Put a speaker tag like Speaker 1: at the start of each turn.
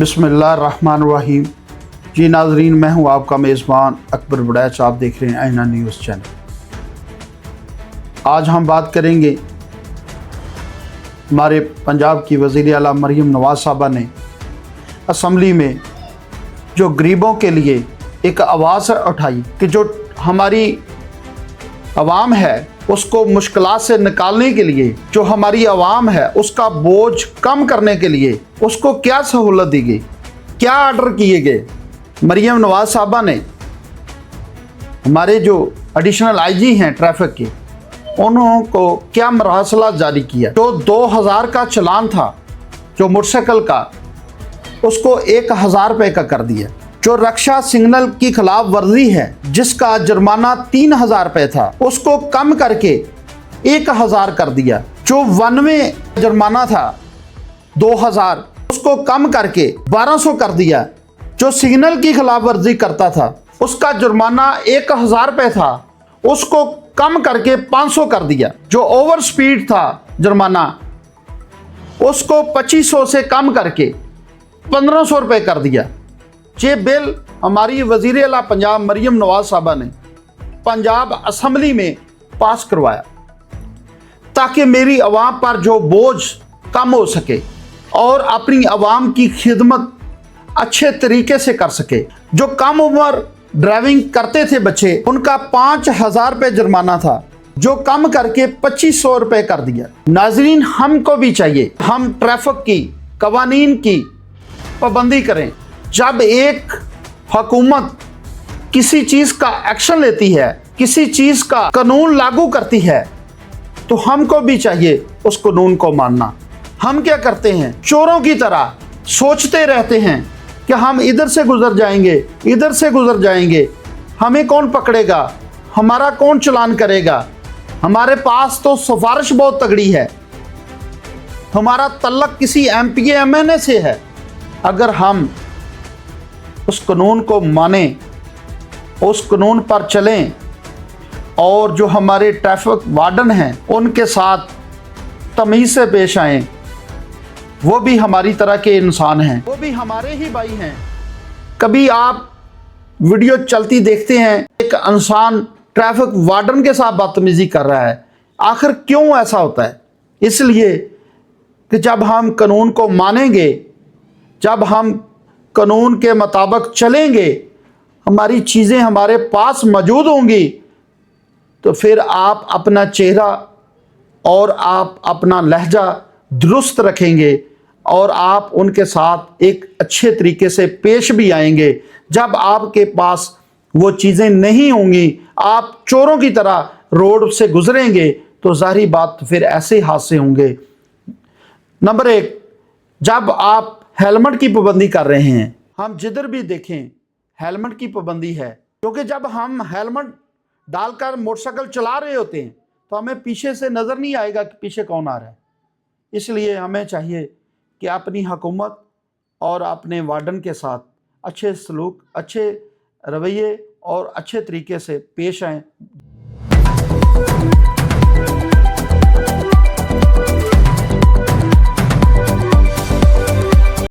Speaker 1: बिस्मिल्लाहिर्रहमानिर्रहीम। जी नाजरीन, मैं हूं आपका मेज़बान अकबर बड़ैच। आप देख रहे हैं आईना न्यूज़ चैनल। आज हम बात करेंगे हमारे पंजाब की वज़ीर आला मरीम नवाज़ साहबा ने असम्बली में जो गरीबों के लिए एक आवाज़ उठाई कि जो हमारी आवाम है उसको मुश्किलात से निकालने के लिए, जो हमारी आवाम है उसका बोझ कम करने के लिए उसको क्या सहूलत दी गई, क्या आर्डर किए गए। मरीम नवाज़ साहबा ने हमारे जो एडिशनल आईजी हैं ट्रैफिक के, उनको क्या मरासला जारी किया। जो 2000 का चलान था जो मोटरसाइकिल का, उसको 1000 रुपये का कर दिया। जो रक्षा सिग्नल की खिलाफ वर्जी है जिसका जुर्माना 3000 रुपये था, उसको कम करके 1000 कर दिया। जो वन में जुर्माना था 2000, उसको कम करके 1200 कर दिया। जो सिग्नल की खिलाफ वर्जी करता था उसका जुर्माना 1000 रुपये था, उसको कम करके 500 कर दिया। जो ओवर स्पीड था जुर्माना, उसको 2500 से कम करके 1500 रुपये कर दिया। ये बिल हमारी वज़ीर आला पंजाब मरीम नवाज़ साहबा ने पंजाब असम्बली में पास करवाया ताकि मेरी आवाम पर जो बोझ कम हो सके और अपनी आवाम की खिदमत अच्छे तरीके से कर सके। जो कम उम्र ड्राइविंग करते थे बच्चे, उनका 5000 रुपये जुर्माना था, जो कम करके 2500 रुपये कर दिया। नाजरीन, हमको भी चाहिए हम ट्रैफिक की कवानीन की पाबंदी करें। जब एक हुकूमत किसी चीज़ का एक्शन लेती है, किसी चीज़ का कानून लागू करती है, तो हमको भी चाहिए उस कानून को मानना। हम क्या करते हैं, चोरों की तरह सोचते रहते हैं कि हम इधर से गुजर जाएंगे, इधर से गुजर जाएंगे, हमें कौन पकड़ेगा, हमारा कौन चालान करेगा। हमारे पास तो सिफारिश बहुत तगड़ी है, हमारा तल्लक किसी एमपीए एमएनए से है। अगर हम उस कानून को मानें, उस कानून पर चलें और जो हमारे ट्रैफिक वार्डन हैं उनके साथ तमीज़ से पेश आएं, वो भी हमारी तरह के इंसान हैं, वो भी हमारे ही भाई हैं। कभी आप वीडियो चलती देखते हैं, एक इंसान ट्रैफिक वार्डन के साथ बदतमीज़ी कर रहा है। आखिर क्यों ऐसा होता है? इसलिए कि जब हम कानून को मानेंगे, जब हम कानून के मुताबिक चलेंगे, हमारी चीज़ें हमारे पास मौजूद होंगी, तो फिर आप अपना चेहरा और आप अपना लहजा दुरुस्त रखेंगे और आप उनके साथ एक अच्छे तरीके से पेश भी आएंगे। जब आपके पास वो चीज़ें नहीं होंगी, आप चोरों की तरह रोड से गुजरेंगे, तो ज़ाहिर बात फिर ऐसे हादसे होंगे। नंबर 1, जब आप हेलमेट की पाबंदी कर रहे हैं, हम जिधर भी देखें हेलमेट की पाबंदी है, क्योंकि जब हम हेलमेट डालकर मोटरसाइकिल चला रहे होते हैं तो हमें पीछे से नज़र नहीं आएगा कि पीछे कौन आ रहा है। इसलिए हमें चाहिए कि अपनी हुकूमत और अपने वार्डन के साथ अच्छे सलूक, अच्छे रवैये और अच्छे तरीके से पेश आएँ।